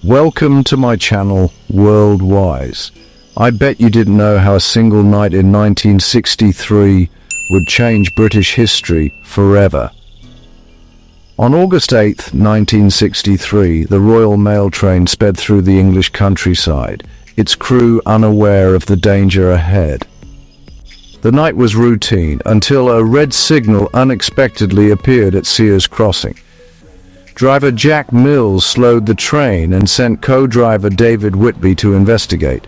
Welcome to my channel, Worldwise. I bet you didn't know how a single night in 1963 would change British history forever. On August 8, 1963, the Royal Mail train sped through the English countryside, its crew unaware of the danger ahead. The night was routine until a red signal unexpectedly appeared at Sears Crossing. Driver Jack Mills slowed the train and sent co-driver David Whitby to investigate.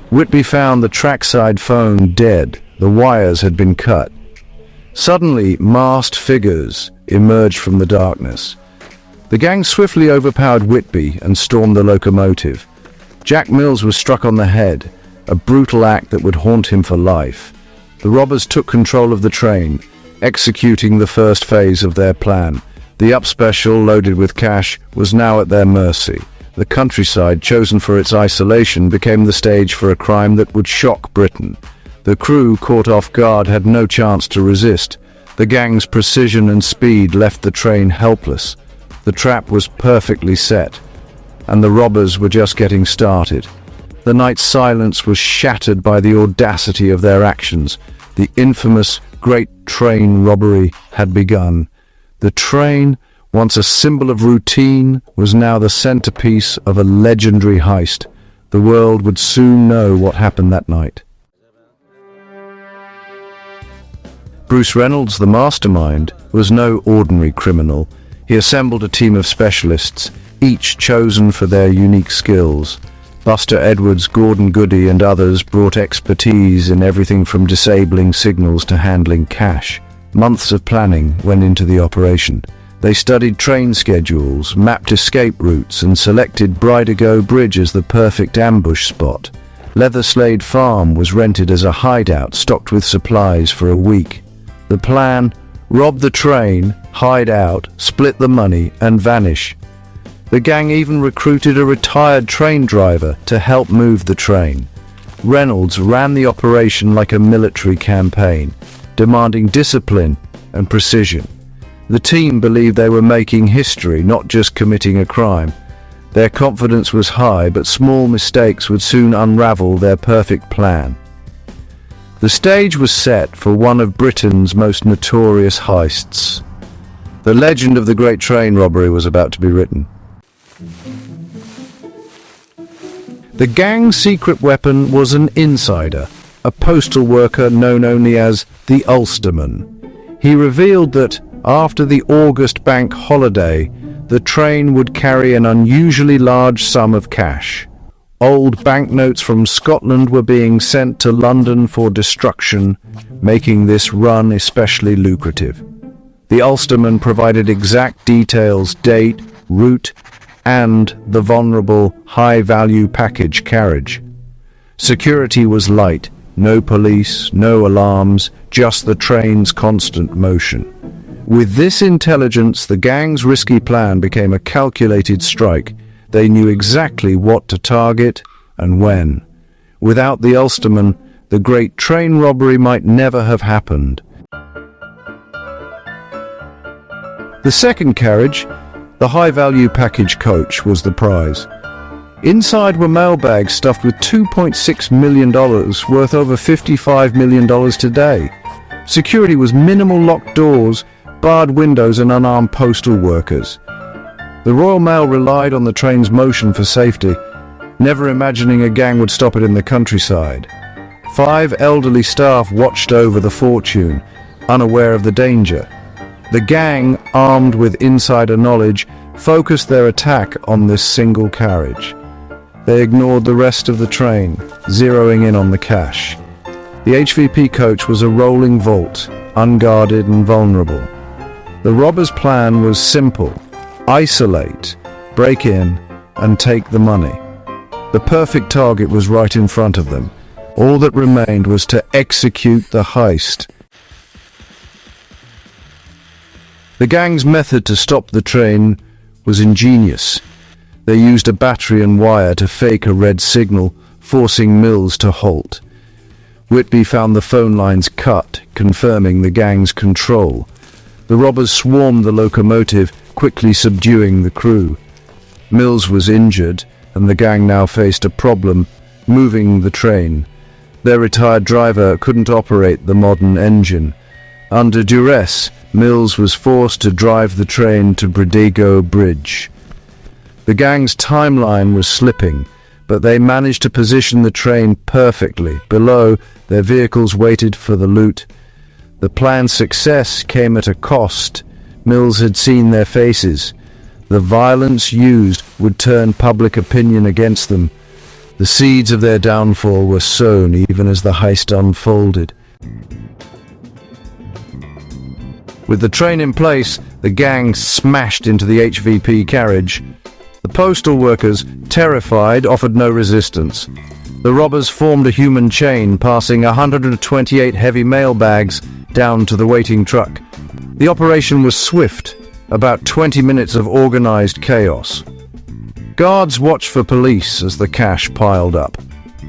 Whitby found the trackside phone dead. The wires had been cut. Suddenly, masked figures emerged from the darkness. The gang swiftly overpowered Whitby and stormed the locomotive. Jack Mills was struck on the head, a brutal act that would haunt him for life. The robbers took control of the train, executing the first phase of their plan. The up special, loaded with cash, was now at their mercy. The countryside, chosen for its isolation, became the stage for a crime that would shock Britain. The crew, caught off guard, had no chance to resist. The gang's precision and speed left the train helpless. The trap was perfectly set, and the robbers were just getting started. The night's silence was shattered by the audacity of their actions. The infamous Great Train Robbery had begun. The train, once a symbol of routine, was now the centerpiece of a legendary heist. The world would soon know what happened that night. Bruce Reynolds, the mastermind, was no ordinary criminal. He assembled a team of specialists, each chosen for their unique skills. Buster Edwards, Gordon Goody, and others brought expertise in everything from disabling signals to handling cash. Months of planning went into the operation. They studied train schedules, mapped escape routes, and selected Bridego Bridge as the perfect ambush spot. Leatherslade Farm was rented as a hideout, stocked with supplies for a week. The plan: rob the train, hide out, split the money, and vanish. The gang even recruited a retired train driver to help move the train. Reynolds ran the operation like a military campaign, demanding discipline and precision. The team believed they were making history, not just committing a crime. Their confidence was high, but small mistakes would soon unravel their perfect plan. The stage was set for one of Britain's most notorious heists. The legend of the Great Train Robbery was about to be written. The gang's secret weapon was an insider, a postal worker known only as the Ulsterman. He revealed that, after the August bank holiday, the train would carry an unusually large sum of cash. Old banknotes from Scotland were being sent to London for destruction, making this run especially lucrative. The Ulsterman provided exact details, date, route, and the vulnerable, high-value package carriage. Security was light. No police, no alarms, just the train's constant motion. With this intelligence, the gang's risky plan became a calculated strike. They knew exactly what to target and when. Without the Ulsterman, the Great Train Robbery might never have happened. The second carriage, the high-value package coach, was the prize. Inside were mailbags stuffed with $2.6 million, worth over $55 million today. Security was minimal: locked doors, barred windows, and unarmed postal workers. The Royal Mail relied on the train's motion for safety, never imagining a gang would stop it in the countryside. 5 elderly staff watched over the fortune, unaware of the danger. The gang, armed with insider knowledge, focused their attack on this single carriage. They ignored the rest of the train, zeroing in on the cash. The HVP coach was a rolling vault, unguarded and vulnerable. The robbers' plan was simple: isolate, break in, and take the money. The perfect target was right in front of them. All that remained was to execute the heist. The gang's method to stop the train was ingenious. They used a battery and wire to fake a red signal, forcing Mills to halt. Whitby found the phone lines cut, confirming the gang's control. The robbers swarmed the locomotive, quickly subduing the crew. Mills was injured, and the gang now faced a problem moving the train. Their retired driver couldn't operate the modern engine. Under duress, Mills was forced to drive the train to Bridego Bridge. The gang's timeline was slipping, but they managed to position the train perfectly. Below, their vehicles waited for the loot. The plan's success came at a cost. Mills had seen their faces. The violence used would turn public opinion against them. The seeds of their downfall were sown even as the heist unfolded. With the train in place, the gang smashed into the HVP carriage. The postal workers, terrified, offered no resistance. The robbers formed a human chain, passing 128 heavy mail bags down to the waiting truck. The operation was swift, about 20 minutes of organized chaos. Guards watched for police as the cash piled up.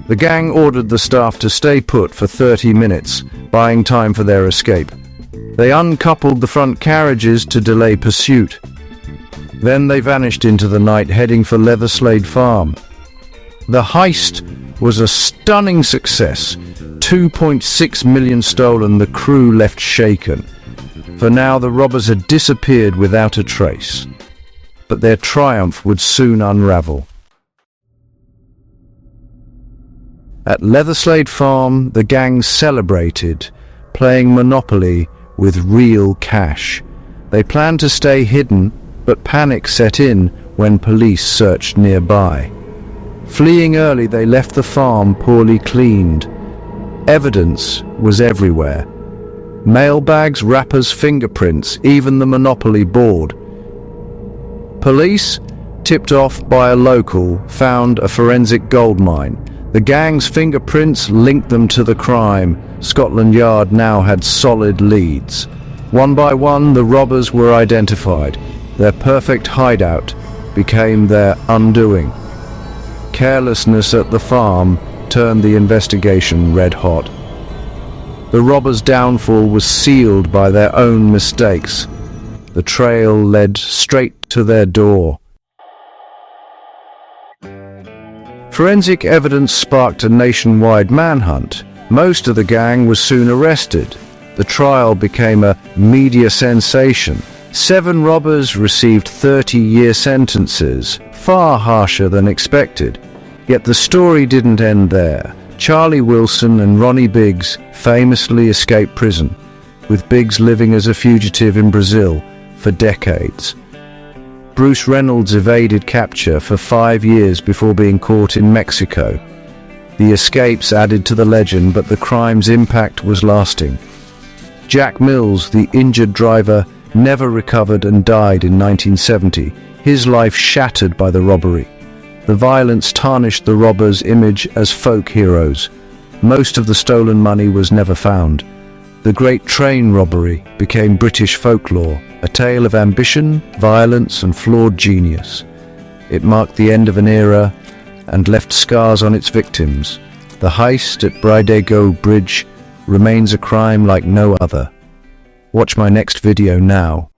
The gang ordered the staff to stay put for 30 minutes, buying time for their escape. They uncoupled the front carriages to delay pursuit. Then they vanished into the night, heading for Leatherslade Farm. The heist was a stunning success. 2.6 million stolen, the crew left shaken. For now, the robbers had disappeared without a trace. But their triumph would soon unravel. At Leatherslade Farm, the gang celebrated, playing Monopoly with real cash. They planned to stay hidden, but panic set in when police searched nearby. Fleeing early, they left the farm poorly cleaned. Evidence was everywhere. Mailbags, wrappers, fingerprints, even the Monopoly board. Police, tipped off by a local, found a forensic gold mine. The gang's fingerprints linked them to the crime. Scotland Yard now had solid leads. One by one, the robbers were identified. Their perfect hideout became their undoing. Carelessness at the farm turned the investigation red hot. The robbers' downfall was sealed by their own mistakes. The trail led straight to their door. Forensic evidence sparked a nationwide manhunt. Most of the gang was soon arrested. The trial became a media sensation. 7 robbers received 30-year sentences, far harsher than expected. Yet the story didn't end there. Charlie Wilson and Ronnie Biggs famously escaped prison, with Biggs living as a fugitive in Brazil for decades. Bruce Reynolds evaded capture for 5 years before being caught in Mexico. The escapes added to the legend, but the crime's impact was lasting. Jack Mills, the injured driver, never recovered and died in 1970, his life shattered by the robbery. The violence tarnished the robbers' image as folk heroes. Most of the stolen money was never found. The Great Train Robbery became British folklore, a tale of ambition, violence, and flawed genius. It marked the end of an era and left scars on its victims. The heist at Bridego Bridge remains a crime like no other. Watch my next video now.